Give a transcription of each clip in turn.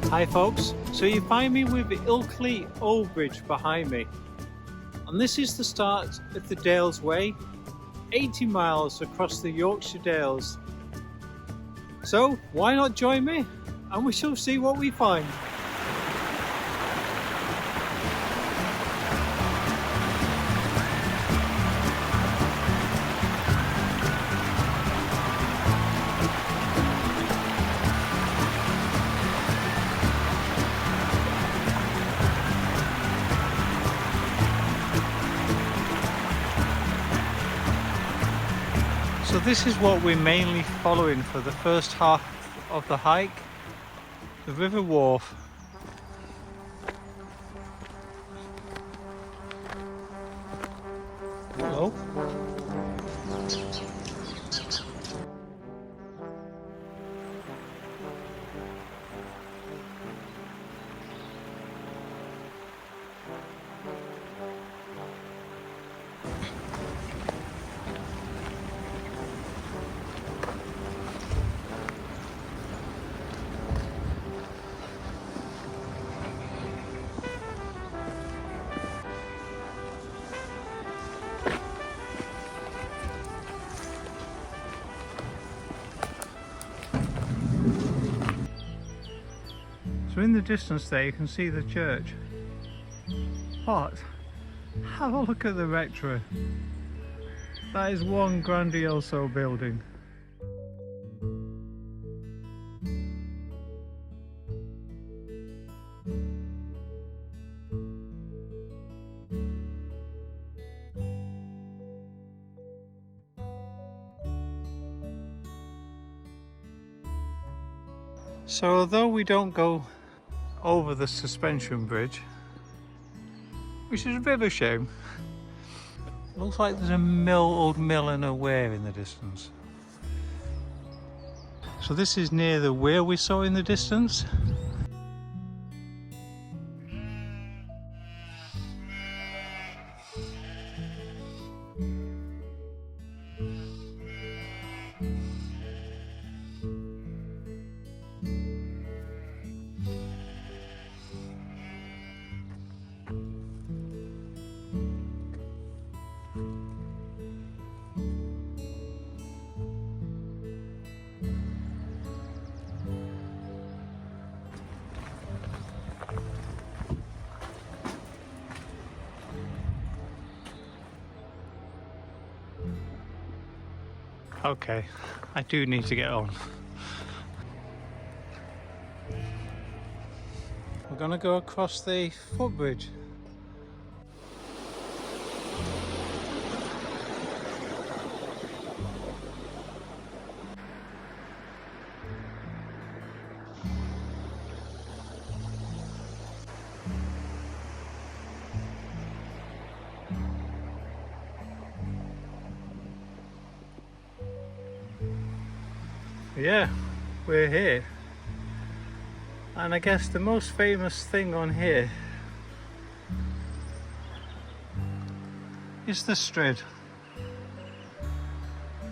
Hi folks, so you find me with the Ilkley Old Bridge behind me, and this is the start of the Dales Way, 80 miles across the Yorkshire Dales. So why not join me and we shall see what we find. So this is what we're mainly following for the first half of the hike, the River Warfe. Hello. So in the distance there you can see the church, but have a look at the rectory. That is one grandioso building. So although we don't go over the suspension bridge, which is a bit of a shame, looks like there's a old mill and a weir in the distance. So this is near the weir we saw in the distance. Okay, I do need to get on. We're gonna go across the footbridge. Yeah, we're here, and I guess the most famous thing on here is the Strid,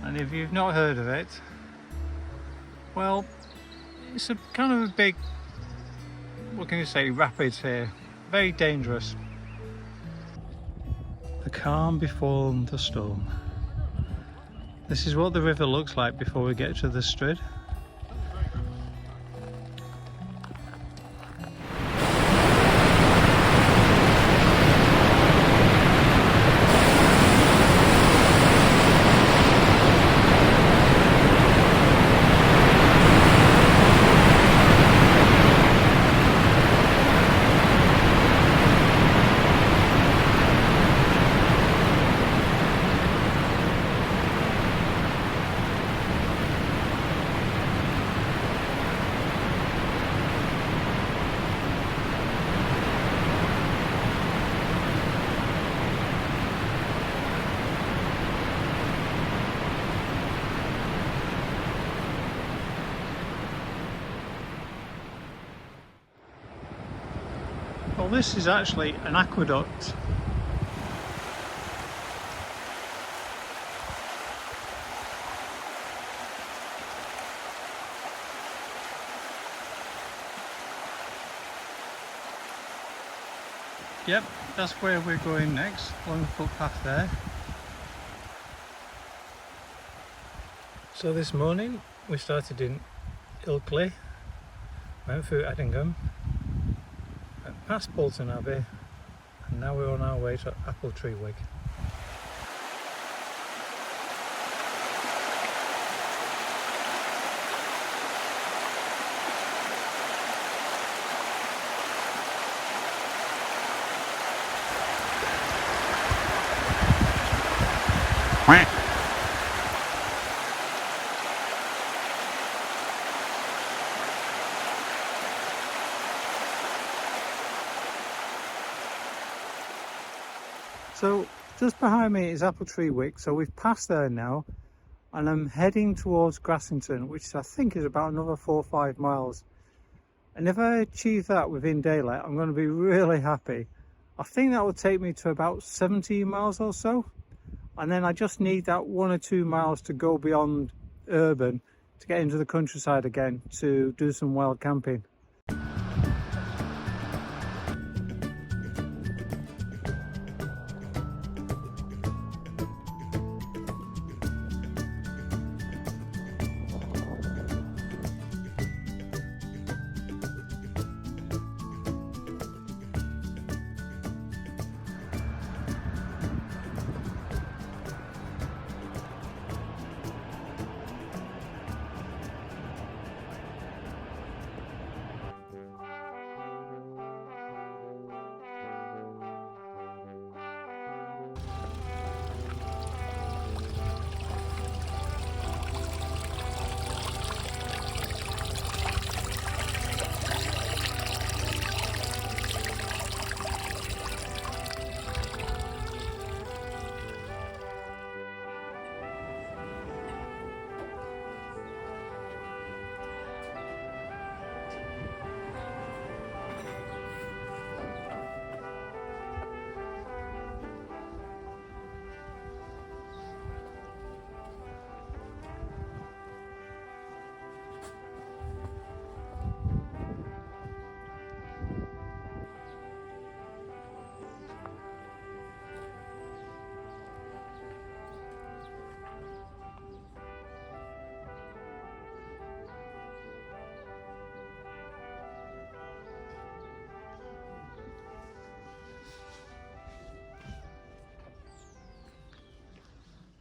and if you've not heard of it, well, it's a kind of a big, what can you say, rapids here, very dangerous. The calm before the storm. This is what the river looks like before we get to the Strid. Well, this is actually an aqueduct. Yep, that's where we're going next, along the footpath there. So this morning we started in Ilkley, went through Edingham, went past Bolton Abbey, and now we're on our way to Appletree Wig. So just behind me is Appletree Wick, so we've passed there now, and I'm heading towards Grassington, which I think is about another 4 or 5 miles. And if I achieve that within daylight, I'm going to be really happy. I think that will take me to about 17 miles or so, and then I just need that 1 or 2 miles to go beyond urban to get into the countryside again to do some wild camping.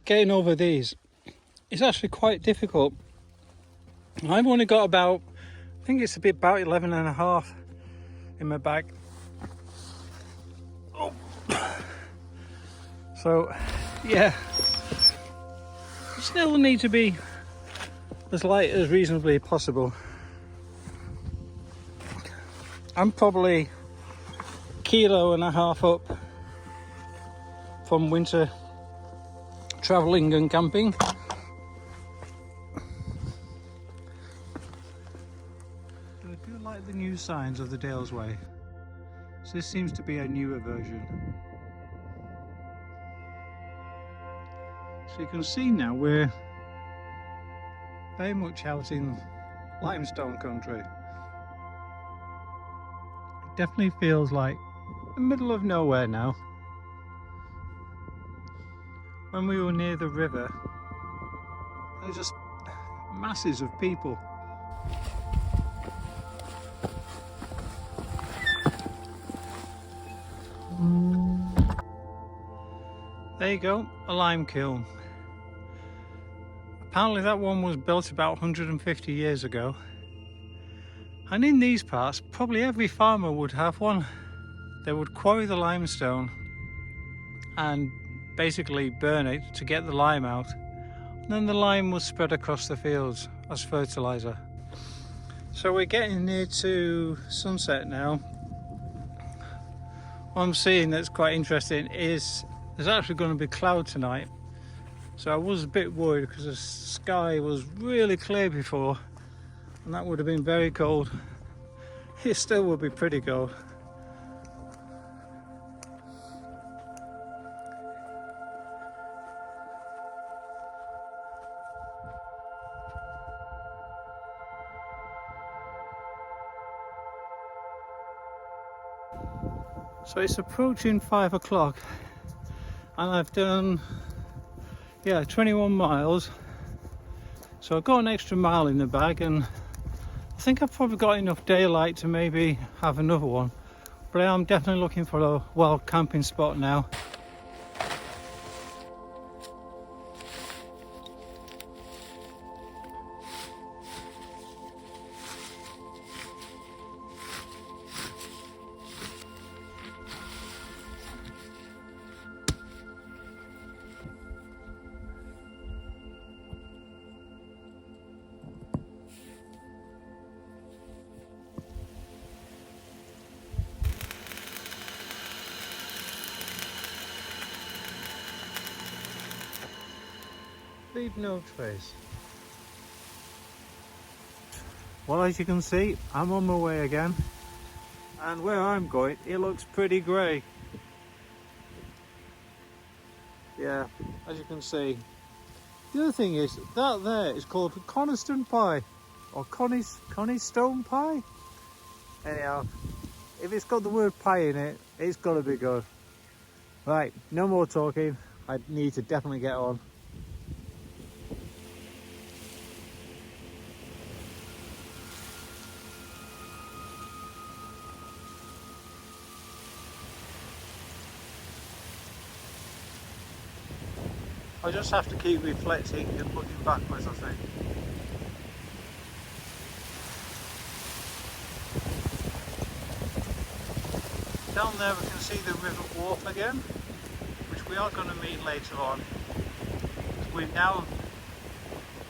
Getting over these is actually quite difficult. I've only got about, I think it's about 11 and a half in my bag. Oh. So yeah, still need to be as light as reasonably possible. I'm probably 1.5 kilos up from winter travelling and camping. So I do like the new signs of the Dales Way. So this seems to be a newer version. So you can see now we're very much out in limestone country. It definitely feels like the middle of nowhere now. When we were near the river, there were just masses of people. There you go, a lime kiln. Apparently that one was built about 150 years ago. And in these parts, probably every farmer would have one. They would quarry the limestone and basically burn it to get the lime out. And then the lime was spread across the fields as fertiliser. So we're getting near to sunset now. What I'm seeing that's quite interesting is there's actually going to be cloud tonight. So I was a bit worried because the sky was really clear before, and that would have been very cold. It still would be pretty cold. So it's approaching 5 o'clock and I've done 21 miles. So I've got an extra mile in the bag, and I think I've probably got enough daylight to maybe have another one. But I'm definitely looking for a wild camping spot now. Leave no trace. Well, as you can see, I'm on my way again, and where I'm going, it looks pretty grey. Yeah, as you can see. The other thing is, that there is called Coniston pie, or Coniston pie? Anyhow, if it's got the word pie in it, it's got to be good. Right, no more talking, I need to definitely get on. I just have to keep reflecting and looking backwards, I think. Down there we can see the River Warfe again, which we are going to meet later on. We're now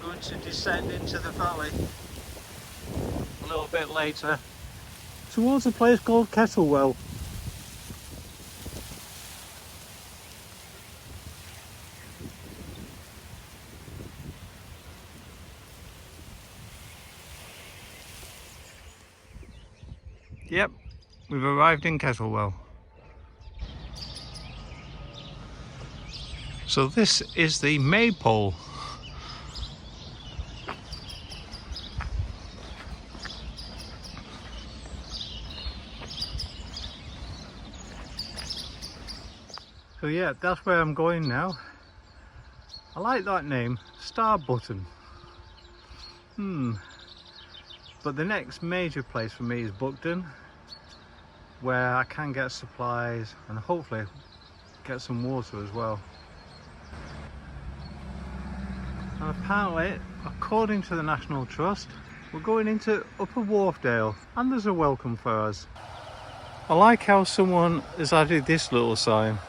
going to descend into the valley a little bit later towards a place called Kettlewell. Yep, we've arrived in Kettlewell. So this is the maypole. So yeah, that's where I'm going now. I like that name, Starbutton. But the next major place for me is Buckden, where I can get supplies and hopefully get some water as well. And apparently, according to the National Trust, we're going into Upper Wharfdale, and there's a welcome for us. I like how someone has added this little sign.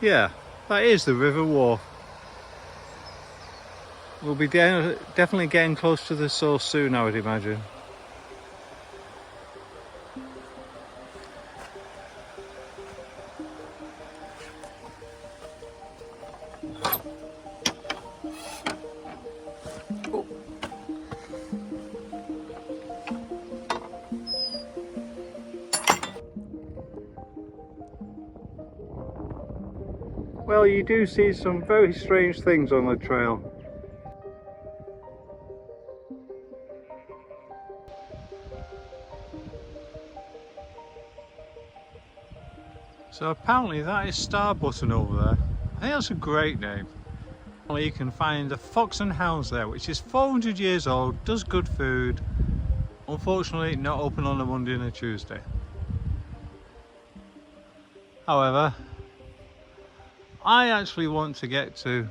Yeah, that is the River Warfe. We'll be definitely getting close to the source soon, I would imagine. Oh. Well, you do see some very strange things on the trail. So apparently that is Starbutton over there. I think that's a great name. You can find the Fox and Hounds there, which is 400 years old, does good food. Unfortunately not open on a Monday and a Tuesday. However, I actually want to get to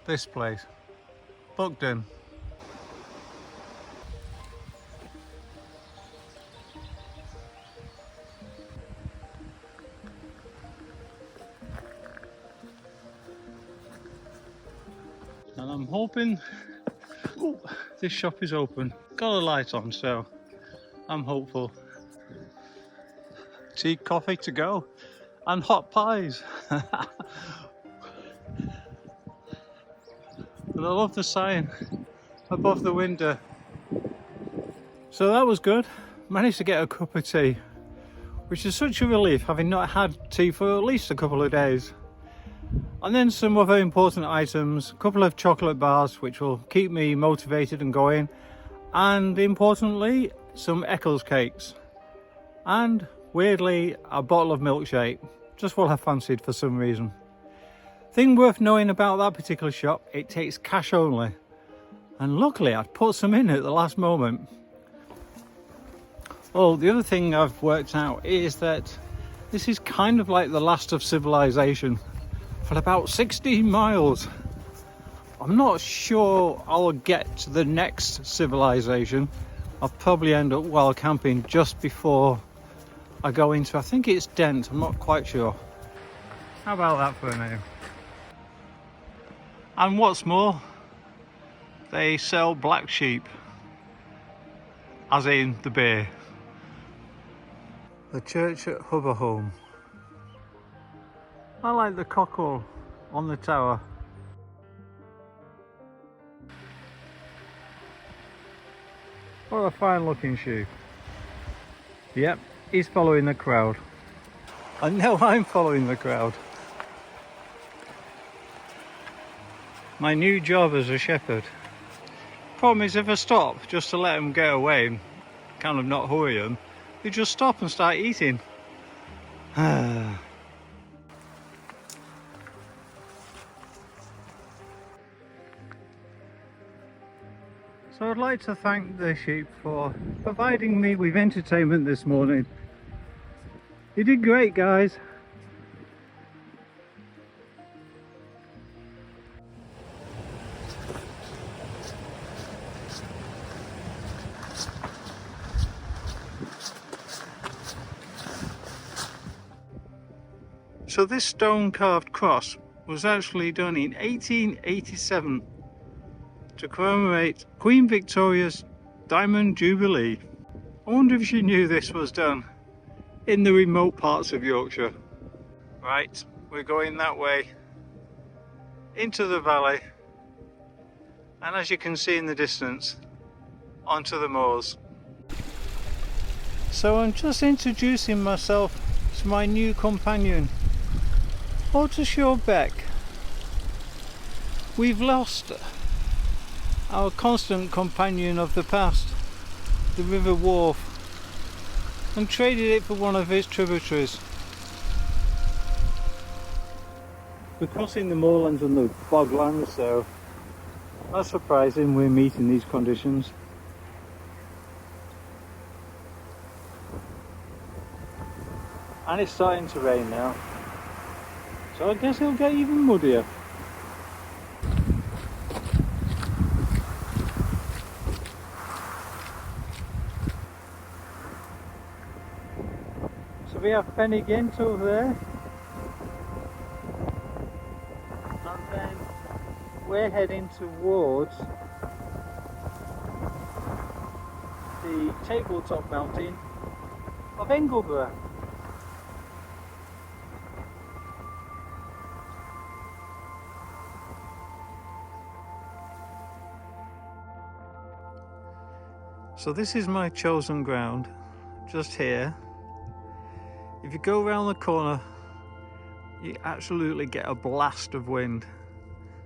this place, Buckden. And I'm hoping this shop is open. Got a light on, so I'm hopeful. Tea, coffee to go, and hot pies. And I love the sign above the window. So that was good. Managed to get a cup of tea, which is such a relief, having not had tea for at least a couple of days. And then some other important items, a couple of chocolate bars which will keep me motivated and going, and importantly some Eccles cakes and, weirdly, a bottle of milkshake, just what I fancied for some reason. Thing worth knowing about that particular shop, it takes cash only, and luckily I'd put some in at the last moment. Oh, the other thing I've worked out is that this is kind of like the last of civilization for about 16 miles. I'm not sure I'll get to the next civilization. I'll probably end up wild camping just before I go into, I think it's Dent, I'm not quite sure. How about that for a name? And what's more, they sell black sheep, as in the beer. The church at Hubberholme. I like the cockle on the tower. What a fine looking sheep. Yep, he's following the crowd. And now I'm following the crowd. My new job as a shepherd. Problem is, if I stop just to let them get away and kind of not hurry them, they just stop and start eating. So I'd like to thank the sheep for providing me with entertainment this morning. You did great, guys. So this stone carved cross was actually done in 1887 to commemorate Queen Victoria's Diamond Jubilee. I wonder if she knew this was done in the remote parts of Yorkshire. Right, we're going that way into the valley, and as you can see in the distance, onto the moors. So I'm just introducing myself to my new companion, Shore Beck. We've lost our constant companion of the past, the River Warfe, and traded it for one of its tributaries. We're crossing the moorlands and the boglands, so not surprising we're meeting these conditions. And it's starting to rain now, so I guess it'll get even muddier. So we have Pen-y-ghent over there, and then we're heading towards the tabletop mountain of Engelborough. So this is my chosen ground, just here. If you go around the corner, you absolutely get a blast of wind.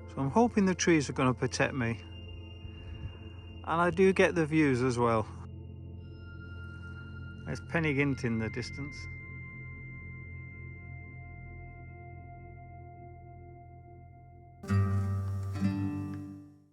So I'm hoping the trees are going to protect me. And I do get the views as well. There's Pen-y-ghent in the distance.